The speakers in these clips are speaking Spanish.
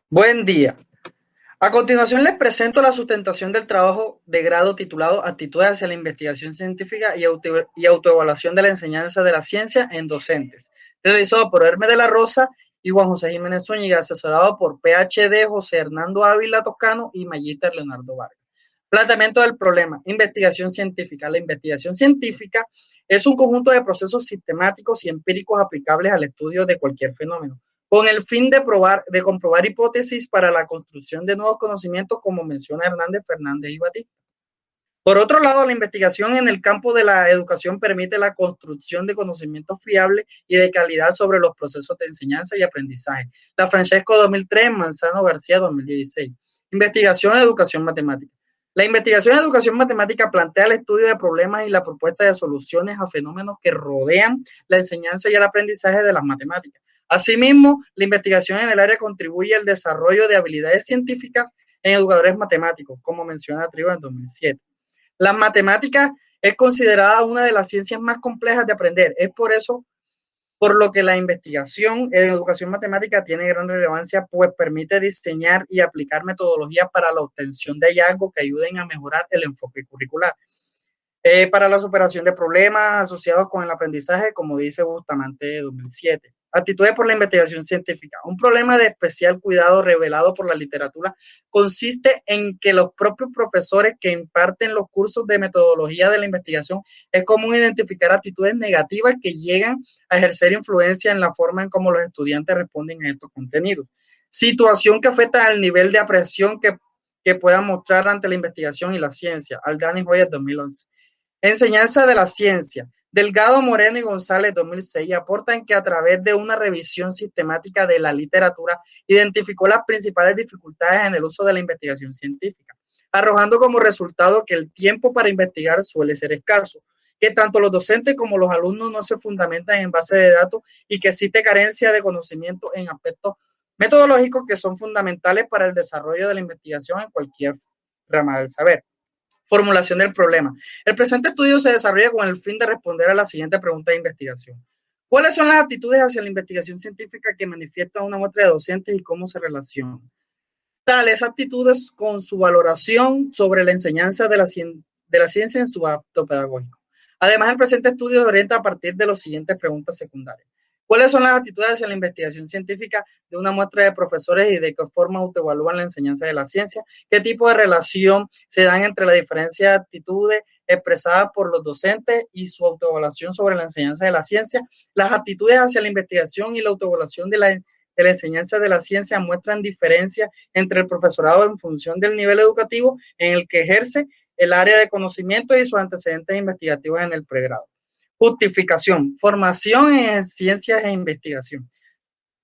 Buen día. A continuación les presento la sustentación del trabajo de grado titulado Actitudes hacia la investigación científica y autoevaluación de la enseñanza de la ciencia en docentes, realizado por Hermes de la Rosa y Juan José Jiménez Zúñiga, asesorado por PhD José Hernando Ávila Toscano y Magíster Leonardo Vargas. Planteamiento del problema, investigación científica. La investigación científica es un conjunto de procesos sistemáticos y empíricos aplicables al estudio de cualquier fenómeno, con el fin de comprobar hipótesis para la construcción de nuevos conocimientos, como menciona Hernández, Fernández y Batista. Por otro lado, la investigación en el campo de la educación permite la construcción de conocimientos fiables y de calidad sobre los procesos de enseñanza y aprendizaje. La Francesco 2003, Manzano García 2016. Investigación en educación matemática. La investigación en educación matemática plantea el estudio de problemas y la propuesta de soluciones a fenómenos que rodean la enseñanza y el aprendizaje de las matemáticas. Asimismo, la investigación en el área contribuye al desarrollo de habilidades científicas en educadores matemáticos, como menciona Trigo en 2007. La matemática es considerada una de las ciencias más complejas de aprender. Es por eso por lo que la investigación en educación matemática tiene gran relevancia, pues permite diseñar y aplicar metodologías para la obtención de hallazgos que ayuden a mejorar el enfoque curricular. Para la superación de problemas asociados con el aprendizaje, como dice Bustamante 2007. Actitudes por la investigación científica. Un problema de especial cuidado revelado por la literatura consiste en que los propios profesores que imparten los cursos de metodología de la investigación es común identificar actitudes negativas que llegan a ejercer influencia en la forma en cómo los estudiantes responden a estos contenidos. Situación que afecta al nivel de apreciación que puedan mostrar ante la investigación y la ciencia. Aldana y Joyas 2011. Enseñanza de la ciencia. Delgado, Moreno y González 2006 aportan que a través de una revisión sistemática de la literatura identificó las principales dificultades en el uso de la investigación científica, arrojando como resultado que el tiempo para investigar suele ser escaso, que tanto los docentes como los alumnos no se fundamentan en base de datos y que existe carencia de conocimiento en aspectos metodológicos que son fundamentales para el desarrollo de la investigación en cualquier rama del saber. Formulación del problema. El presente estudio se desarrolla con el fin de responder a la siguiente pregunta de investigación. ¿Cuáles son las actitudes hacia la investigación científica que manifiesta una muestra de docentes y cómo se relacionan? Tales actitudes con su valoración sobre la enseñanza de la ciencia en su acto pedagógico. Además, el presente estudio se orienta a partir de las siguientes preguntas secundarias. ¿Cuáles son las actitudes hacia la investigación científica de una muestra de profesores y de qué forma autoevalúan la enseñanza de la ciencia? ¿Qué tipo de relación se dan entre la diferencia de actitudes expresadas por los docentes y su autoevaluación sobre la enseñanza de la ciencia? Las actitudes hacia la investigación y la autoevaluación de la enseñanza de la ciencia muestran diferencias entre el profesorado en función del nivel educativo en el que ejerce el área de conocimiento y sus antecedentes investigativos en el pregrado. Justificación, formación en ciencias e investigación.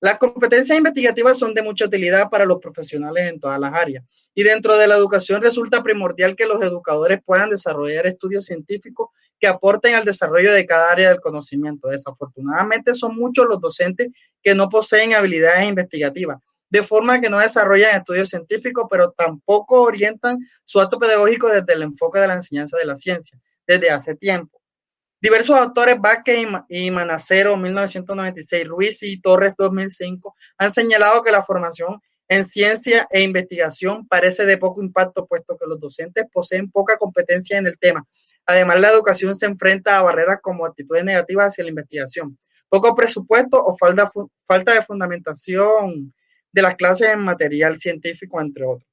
Las competencias investigativas son de mucha utilidad para los profesionales en todas las áreas y dentro de la educación resulta primordial que los educadores puedan desarrollar estudios científicos que aporten al desarrollo de cada área del conocimiento. Desafortunadamente son muchos los docentes que no poseen habilidades investigativas, de forma que no desarrollan estudios científicos, pero tampoco orientan su acto pedagógico desde el enfoque de la enseñanza de la ciencia desde hace tiempo. Diversos autores, Vázquez y Manacero, 1996, Ruiz y Torres, 2005, han señalado que la formación en ciencia e investigación parece de poco impacto, puesto que los docentes poseen poca competencia en el tema. Además, la educación se enfrenta a barreras como actitudes negativas hacia la investigación, poco presupuesto o falta de fundamentación de las clases en material científico, entre otros.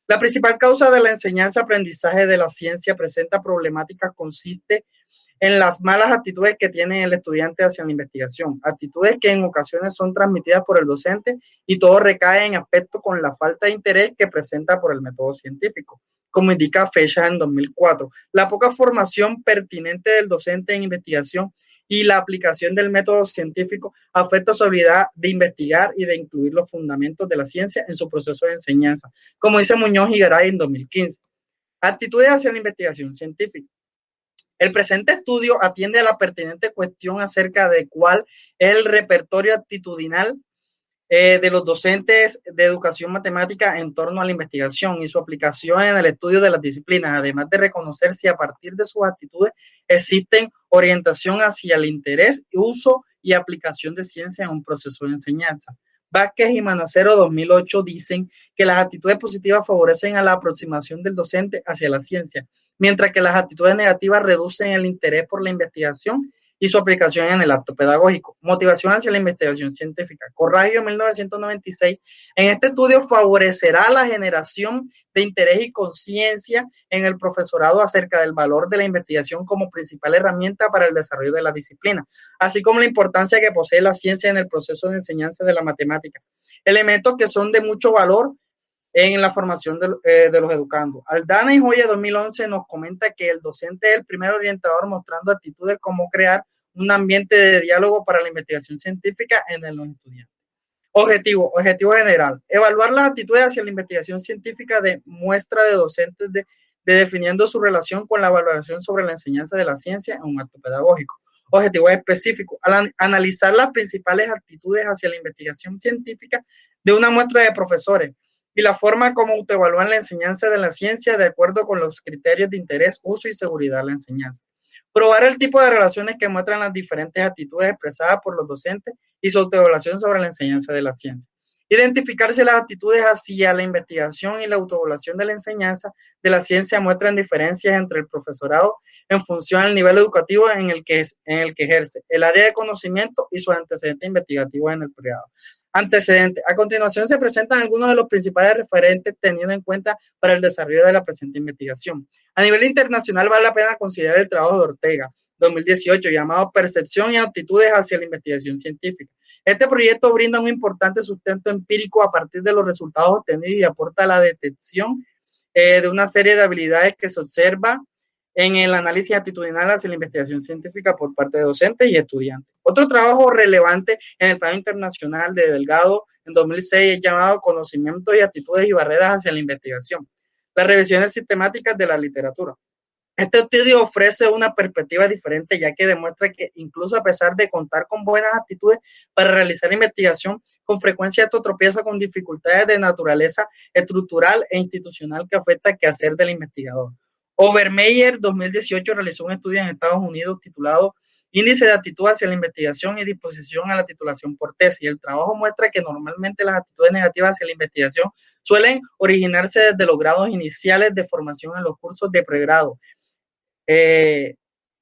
La principal causa de la enseñanza-aprendizaje de la ciencia presenta problemáticas consiste en las malas actitudes que tiene el estudiante hacia la investigación, actitudes que en ocasiones son transmitidas por el docente y todo recae en aspectos con la falta de interés que presenta por el método científico, como indica fecha en 2004, la poca formación pertinente del docente en investigación y la aplicación del método científico afecta su habilidad de investigar y de incluir los fundamentos de la ciencia en su proceso de enseñanza, como dice Muñoz y Garay en 2015. Actitudes hacia la investigación científica. El presente estudio atiende a la pertinente cuestión acerca de cuál es el repertorio actitudinal de los docentes de educación matemática en torno a la investigación y su aplicación en el estudio de las disciplinas, además de reconocer si a partir de sus actitudes existen orientación hacia el interés, uso y aplicación de ciencia en un proceso de enseñanza. Vázquez y Manacero 2008 dicen que las actitudes positivas favorecen a la aproximación del docente hacia la ciencia, mientras que las actitudes negativas reducen el interés por la investigación y su aplicación en el acto pedagógico. Motivación hacia la investigación científica. Corragio 1996. En este estudio favorecerá la generación de interés y conciencia en el profesorado acerca del valor de la investigación como principal herramienta para el desarrollo de la disciplina, así como la importancia que posee la ciencia en el proceso de enseñanza de la matemática. Elementos que son de mucho valor en la formación de los educandos. Aldana y Joya 2011 nos comenta que el docente es el primer orientador mostrando actitudes como crear un ambiente de diálogo para la investigación científica en los estudiantes. Objetivo general. Evaluar las actitudes hacia la investigación científica de muestra de docentes de definiendo su relación con la valoración sobre la enseñanza de la ciencia en un acto pedagógico. Objetivo específico. Analizar las principales actitudes hacia la investigación científica de una muestra de profesores y la forma como autoevalúan la enseñanza de la ciencia de acuerdo con los criterios de interés, uso y seguridad de la enseñanza. Probar el tipo de relaciones que muestran las diferentes actitudes expresadas por los docentes y su autoevaluación sobre la enseñanza de la ciencia. Identificar si las actitudes hacia la investigación y la autoevaluación de la enseñanza de la ciencia muestran diferencias entre el profesorado en función al nivel educativo en el que ejerce, el área de conocimiento y sus antecedentes investigativos en el periodo. Antecedentes. A continuación se presentan algunos de los principales referentes tenidos en cuenta para el desarrollo de la presente investigación. A nivel internacional vale la pena considerar el trabajo de Ortega, 2018, llamado Percepción y Actitudes hacia la Investigación Científica. Este proyecto brinda un importante sustento empírico a partir de los resultados obtenidos y aporta la detección de una serie de habilidades que se observa en el análisis actitudinal hacia la investigación científica por parte de docentes y estudiantes. Otro trabajo relevante en el plano internacional de Delgado en 2006 es llamado Conocimientos y Actitudes y Barreras hacia la Investigación, las revisiones sistemáticas de la literatura. Este estudio ofrece una perspectiva diferente, ya que demuestra que incluso a pesar de contar con buenas actitudes para realizar investigación, con frecuencia esto tropieza con dificultades de naturaleza estructural e institucional que afecta el quehacer del investigador. Overmeyer 2018 realizó un estudio en Estados Unidos titulado Índice de actitud hacia la investigación y disposición a la titulación por tesis. El trabajo muestra que normalmente las actitudes negativas hacia la investigación suelen originarse desde los grados iniciales de formación en los cursos de pregrado. En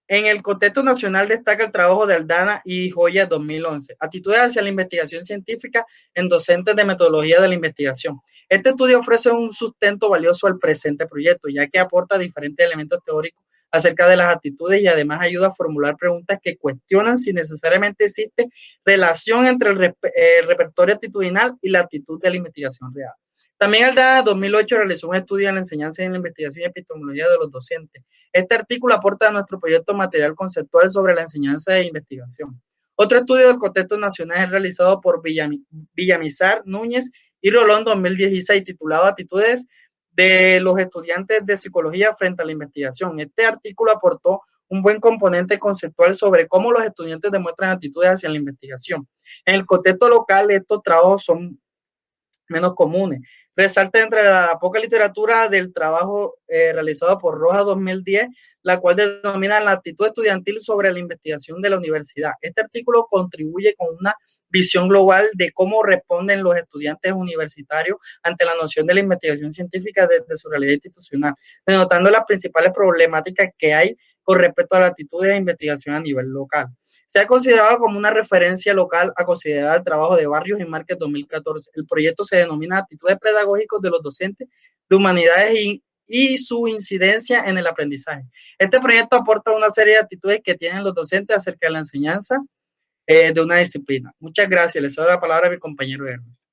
el contexto nacional destaca el trabajo de Aldana y Joya 2011, Actitudes hacia la investigación científica en docentes de metodología de la investigación. Este estudio ofrece un sustento valioso al presente proyecto, ya que aporta diferentes elementos teóricos acerca de las actitudes y además ayuda a formular preguntas que cuestionan si necesariamente existe relación entre el repertorio actitudinal y la actitud de la investigación real. También Aldana 2008 realizó un estudio en la enseñanza y en la investigación y epistemología de los docentes. Este artículo aporta a nuestro proyecto material conceptual sobre la enseñanza e investigación. Otro estudio del contexto nacional es realizado por Villamizar, Núñez y Rolón 2016, titulado Actitudes de los estudiantes de psicología frente a la investigación. Este artículo aportó un buen componente conceptual sobre cómo los estudiantes demuestran actitudes hacia la investigación. En el contexto local, estos trabajos son menos comunes. Resalta entre la poca literatura del trabajo realizado por Rojas 2010, la cual denomina la actitud estudiantil sobre la investigación de la universidad. Este artículo contribuye con una visión global de cómo responden los estudiantes universitarios ante la noción de la investigación científica desde su realidad institucional, denotando las principales problemáticas que hay con respecto a la actitud de investigación a nivel local. Se ha considerado como una referencia local a considerar el trabajo de Barrios y Márquez 2014. El proyecto se denomina Actitudes Pedagógicas de los Docentes de Humanidades y su incidencia en el aprendizaje. Este proyecto aporta una serie de actitudes que tienen los docentes acerca de la enseñanza de una disciplina. Muchas gracias. Les doy la palabra a mi compañero Hermes.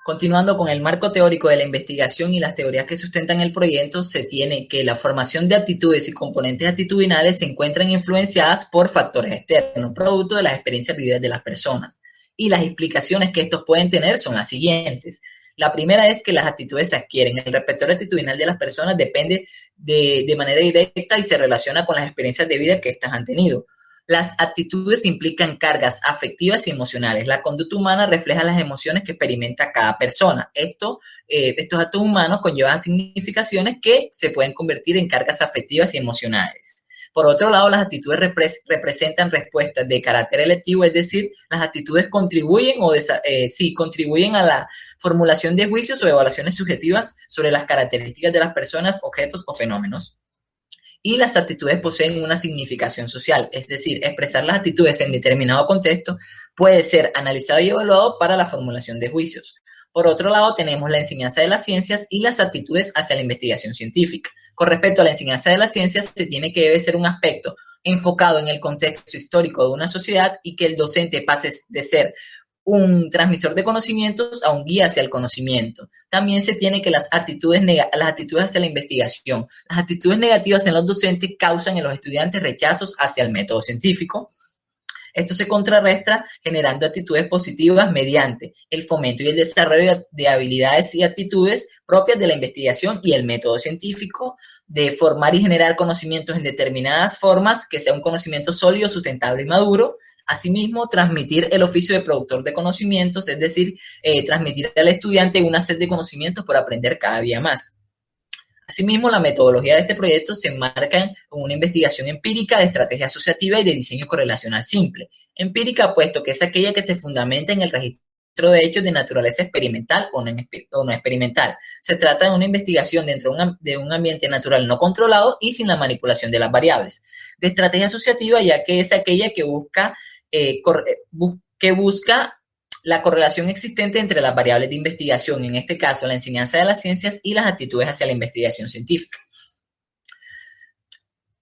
Continuando con el marco teórico de la investigación y las teorías que sustentan el proyecto, se tiene que la formación de actitudes y componentes actitudinales se encuentran influenciadas por factores externos, producto de las experiencias vividas de las personas. Y las implicaciones que estos pueden tener son las siguientes. La primera es que las actitudes se adquieren. El repertorio actitudinal de las personas depende de manera directa y se relaciona con las experiencias de vida que éstas han tenido. Las actitudes implican cargas afectivas y emocionales. La conducta humana refleja las emociones que experimenta cada persona. Estos actos humanos conllevan significaciones que se pueden convertir en cargas afectivas y emocionales. Por otro lado, las actitudes representan respuestas de carácter electivo, es decir, las actitudes contribuyen contribuyen a la formulación de juicios o evaluaciones subjetivas sobre las características de las personas, objetos o fenómenos. Y las actitudes poseen una significación social, es decir, expresar las actitudes en determinado contexto puede ser analizado y evaluado para la formulación de juicios. Por otro lado, tenemos la enseñanza de las ciencias y las actitudes hacia la investigación científica. Con respecto a la enseñanza de las ciencias, se tiene que debe ser un aspecto enfocado en el contexto histórico de una sociedad y que el docente pase de ser un transmisor de conocimientos a un guía hacia el conocimiento. También se tiene que las actitudes hacia la investigación. Las actitudes negativas en los docentes causan en los estudiantes rechazos hacia el método científico. Esto se contrarresta generando actitudes positivas mediante el fomento y el desarrollo de habilidades y actitudes propias de la investigación y el método científico, de formar y generar conocimientos en determinadas formas, que sea un conocimiento sólido, sustentable y maduro. Asimismo, transmitir el oficio de productor de conocimientos, es decir, transmitir al estudiante una sed de conocimientos por aprender cada día más. Asimismo, la metodología de este proyecto se enmarca en una investigación empírica de estrategia asociativa y de diseño correlacional simple. Empírica, puesto que es aquella que se fundamenta en el registro de hechos de naturaleza experimental o no experimental. Se trata de una investigación dentro de un ambiente natural no controlado y sin la manipulación de las variables. De estrategia asociativa, ya que es aquella que busca la correlación existente entre las variables de investigación, en este caso la enseñanza de las ciencias y las actitudes hacia la investigación científica.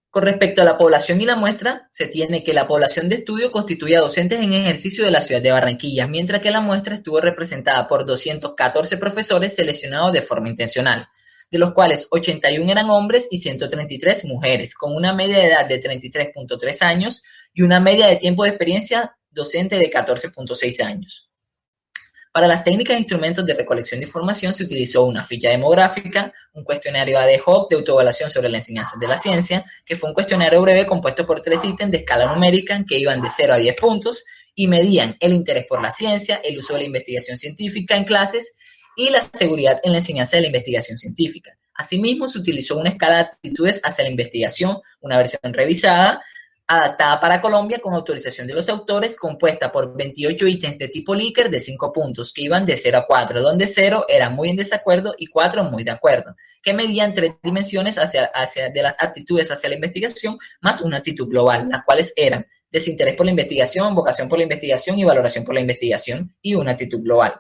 Con respecto a la población y la muestra, se tiene que la población de estudio constituye a docentes en ejercicio de la ciudad de Barranquilla, mientras que la muestra estuvo representada por 214 profesores seleccionados de forma intencional, de los cuales 81 eran hombres y 133 mujeres, con una media de edad de 33.3 años y una media de tiempo de experiencia docente de 14.6 años. Para las técnicas e instrumentos de recolección de información se utilizó una ficha demográfica, un cuestionario ad hoc de autoevaluación sobre la enseñanza de la ciencia, que fue un cuestionario breve compuesto por 3 ítems de escala numérica que iban de 0 a 10 puntos y medían el interés por la ciencia, el uso de la investigación científica en clases y la seguridad en la enseñanza de la investigación científica. Asimismo, se utilizó una escala de actitudes hacia la investigación, una versión revisada, adaptada para Colombia con autorización de los autores, compuesta por 28 ítems de tipo Likert de 5 puntos, que iban de 0 a 4, donde 0 era muy en desacuerdo y 4 muy de acuerdo, que medían 3 dimensiones de las actitudes hacia la investigación, más una actitud global, las cuales eran desinterés por la investigación, vocación por la investigación y valoración por la investigación, y una actitud global.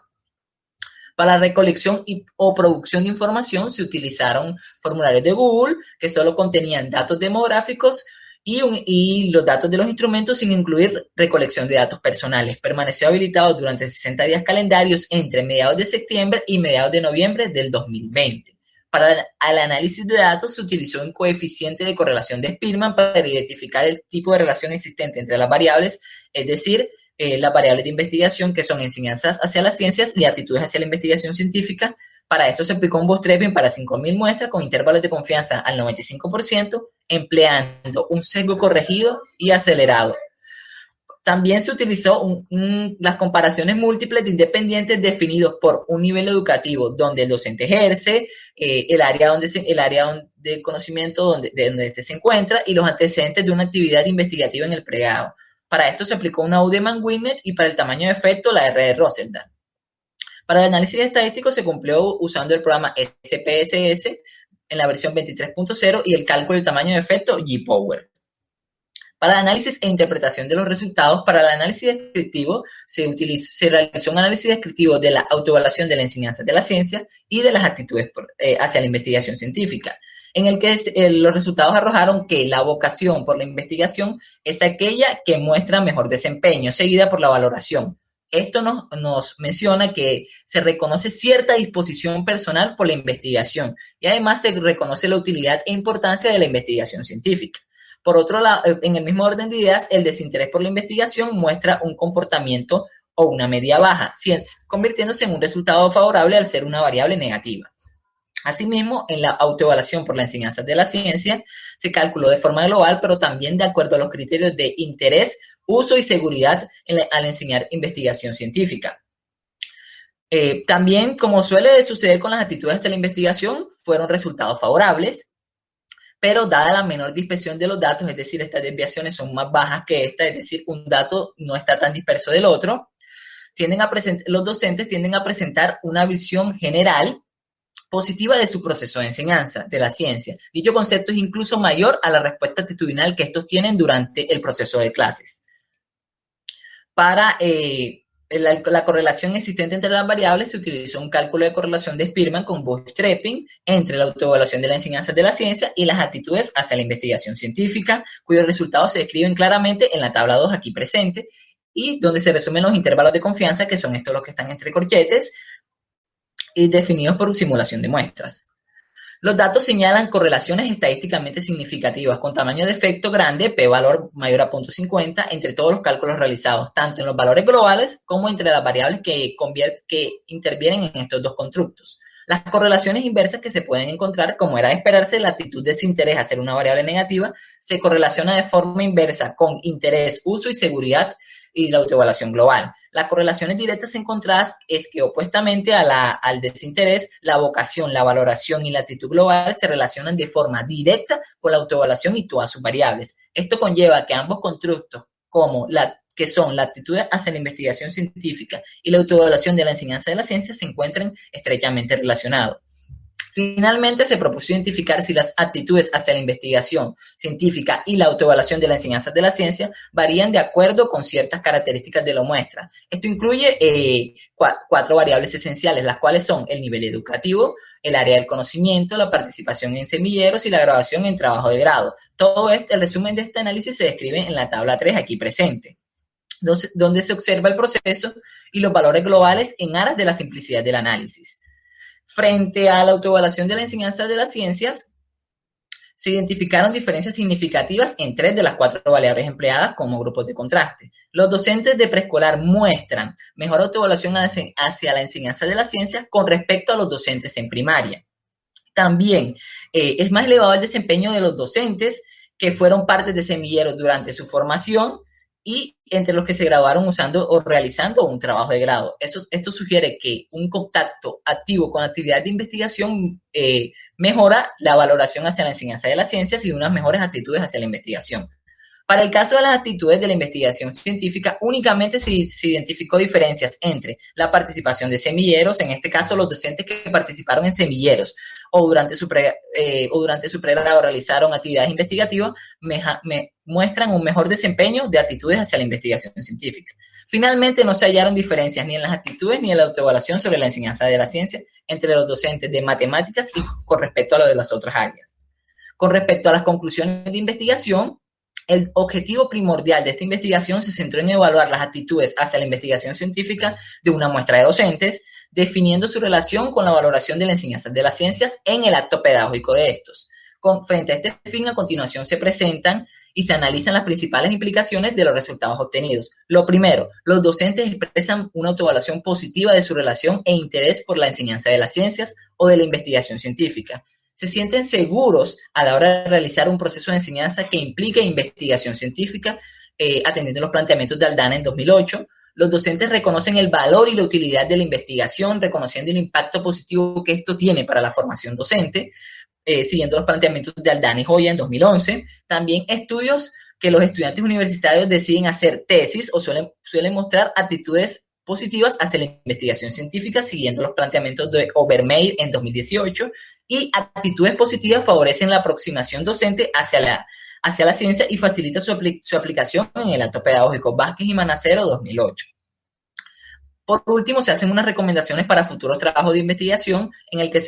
Para la recolección o producción de información se utilizaron formularios de Google, que solo contenían datos demográficos, y los datos de los instrumentos sin incluir recolección de datos personales. Permaneció habilitado durante 60 días calendarios entre mediados de septiembre y mediados de noviembre del 2020. Para el análisis de datos se utilizó un coeficiente de correlación de Spearman para identificar el tipo de relación existente entre las variables, es decir, las variables de investigación que son enseñanzas hacia las ciencias y actitudes hacia la investigación científica. Para esto se aplicó un bootstrapping para 5.000 muestras con intervalos de confianza al 95%, empleando un sesgo corregido y acelerado. También se utilizó las comparaciones múltiples de independientes definidos por un nivel educativo donde el docente ejerce, el área de conocimiento donde este se encuentra y los antecedentes de una actividad investigativa en el pregrado. Para esto se aplicó una Udemann-Winnet y para el tamaño de efecto la R de Rosenthal. Para el análisis estadístico se cumplió usando el programa SPSS en la versión 23.0 y el cálculo del tamaño de efecto G-Power. Para el análisis e interpretación de los resultados, para el análisis descriptivo se realizó un análisis descriptivo de la autoevaluación de la enseñanza de la ciencia y de las actitudes hacia la investigación científica, en el que los resultados arrojaron que la vocación por la investigación es aquella que muestra mejor desempeño, seguida por la valoración. Esto nos menciona que se reconoce cierta disposición personal por la investigación y además se reconoce la utilidad e importancia de la investigación científica. Por otro lado, en el mismo orden de ideas, el desinterés por la investigación muestra un comportamiento o una media baja, convirtiéndose en un resultado favorable al ser una variable negativa. Asimismo, en la autoevaluación por la enseñanza de la ciencia se calculó de forma global, pero también de acuerdo a los criterios de interés, uso y seguridad al enseñar investigación científica. También, como suele suceder con las actitudes de la investigación, fueron resultados favorables. pero dada la menor dispersión de los datos, es decir, estas desviaciones son más bajas que esta, es decir, un dato no está tan disperso del otro, los docentes tienden a presentar una visión general positiva de su proceso de enseñanza de la ciencia. Dicho concepto es incluso mayor a la respuesta actitudinal que estos tienen durante el proceso de clases. Para la correlación existente entre las variables, se utilizó un cálculo de correlación de Spearman con bootstrapping entre la autoevaluación de la enseñanza de la ciencia y las actitudes hacia la investigación científica, cuyos resultados se describen claramente en la tabla 2 aquí presente, y donde se resumen los intervalos de confianza, que son estos los que están entre corchetes, y definidos por simulación de muestras. Los datos señalan correlaciones estadísticamente significativas con tamaño de efecto grande, p-valor mayor a 0.50, entre todos los cálculos realizados, tanto en los valores globales como entre las variables que intervienen en estos dos constructos. Las correlaciones inversas que se pueden encontrar, como era de esperarse, la actitud de desinterés a ser una variable negativa, se correlaciona de forma inversa con interés, uso y seguridad y la autoevaluación global. Las correlaciones directas encontradas es que, opuestamente al desinterés, la vocación, la valoración y la actitud global se relacionan de forma directa con la autoevaluación y todas sus variables. Esto conlleva que ambos constructos, que son la actitud hacia la investigación científica y la autoevaluación de la enseñanza de la ciencia, se encuentren estrechamente relacionados. Finalmente, se propuso identificar si las actitudes hacia la investigación científica y la autoevaluación de la enseñanza de la ciencia varían de acuerdo con ciertas características de la muestra. Esto incluye 4 variables esenciales, las cuales son el nivel educativo, el área del conocimiento, la participación en semilleros y la graduación en trabajo de grado. Todo el resumen de este análisis se describe en la tabla 3 aquí presente, donde se observa el proceso y los valores globales en aras de la simplicidad del análisis. Frente a la autoevaluación de la enseñanza de las ciencias, se identificaron diferencias significativas en 3 de las 4 variables empleadas como grupos de contraste. Los docentes de preescolar muestran mejor autoevaluación hacia la enseñanza de las ciencias con respecto a los docentes en primaria. También es más elevado el desempeño de los docentes que fueron parte de semilleros durante su formación y entre los que se graduaron usando o realizando un trabajo de grado. Esto sugiere que un contacto activo con actividades de investigación mejora la valoración hacia la enseñanza de las ciencias y unas mejores actitudes hacia la investigación. Para el caso de las actitudes de la investigación científica, únicamente se identificó diferencias entre la participación de semilleros, en este caso los docentes que participaron en semilleros o durante su pregrado realizaron actividades investigativas, muestran un mejor desempeño de actitudes hacia la investigación científica. Finalmente, no se hallaron diferencias ni en las actitudes ni en la autoevaluación sobre la enseñanza de la ciencia entre los docentes de matemáticas y con respecto a lo de las otras áreas. Con respecto a las conclusiones de investigación, el objetivo primordial de esta investigación se centró en evaluar las actitudes hacia la investigación científica de una muestra de docentes, definiendo su relación con la valoración de la enseñanza de las ciencias en el acto pedagógico de estos. Frente a este fin, a continuación se presentan y se analizan las principales implicaciones de los resultados obtenidos. Lo primero, los docentes expresan una autoevaluación positiva de su relación e interés por la enseñanza de las ciencias o de la investigación científica. Se sienten seguros a la hora de realizar un proceso de enseñanza que implique investigación científica, atendiendo los planteamientos de Aldana en 2008. Los docentes reconocen el valor y la utilidad de la investigación, reconociendo el impacto positivo que esto tiene para la formación docente, siguiendo los planteamientos de Aldana y Joya en 2011. También estudios que los estudiantes universitarios deciden hacer tesis o suelen mostrar actitudes positivas hacia la investigación científica, siguiendo los planteamientos de Obermeir en 2018, y actitudes positivas favorecen la aproximación docente hacia la ciencia y facilita su aplicación en el acto pedagógico. Vázquez y Manacero, 2008. Por último, se hacen unas recomendaciones para futuros trabajos de investigación en el que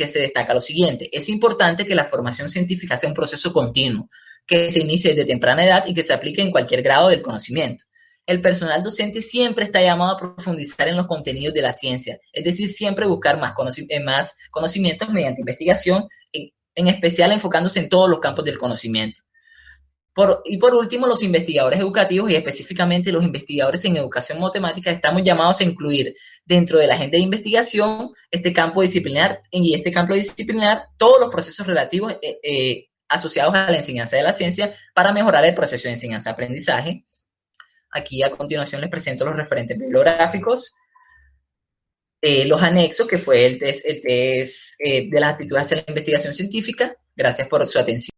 se destaca lo siguiente. Es importante que la formación científica sea un proceso continuo, que se inicie desde temprana edad y que se aplique en cualquier grado del conocimiento. El personal docente siempre está llamado a profundizar en los contenidos de la ciencia, es decir, siempre buscar más conocimientos mediante investigación, en especial enfocándose en todos los campos del conocimiento. Por último, los investigadores educativos y específicamente los investigadores en educación matemática estamos llamados a incluir dentro de la agenda de investigación este campo disciplinar todos los procesos relativos asociados a la enseñanza de la ciencia para mejorar el proceso de enseñanza-aprendizaje. Aquí a continuación les presento los referentes bibliográficos, los anexos, que fue el test de las actitudes hacia la investigación científica, Gracias por su atención.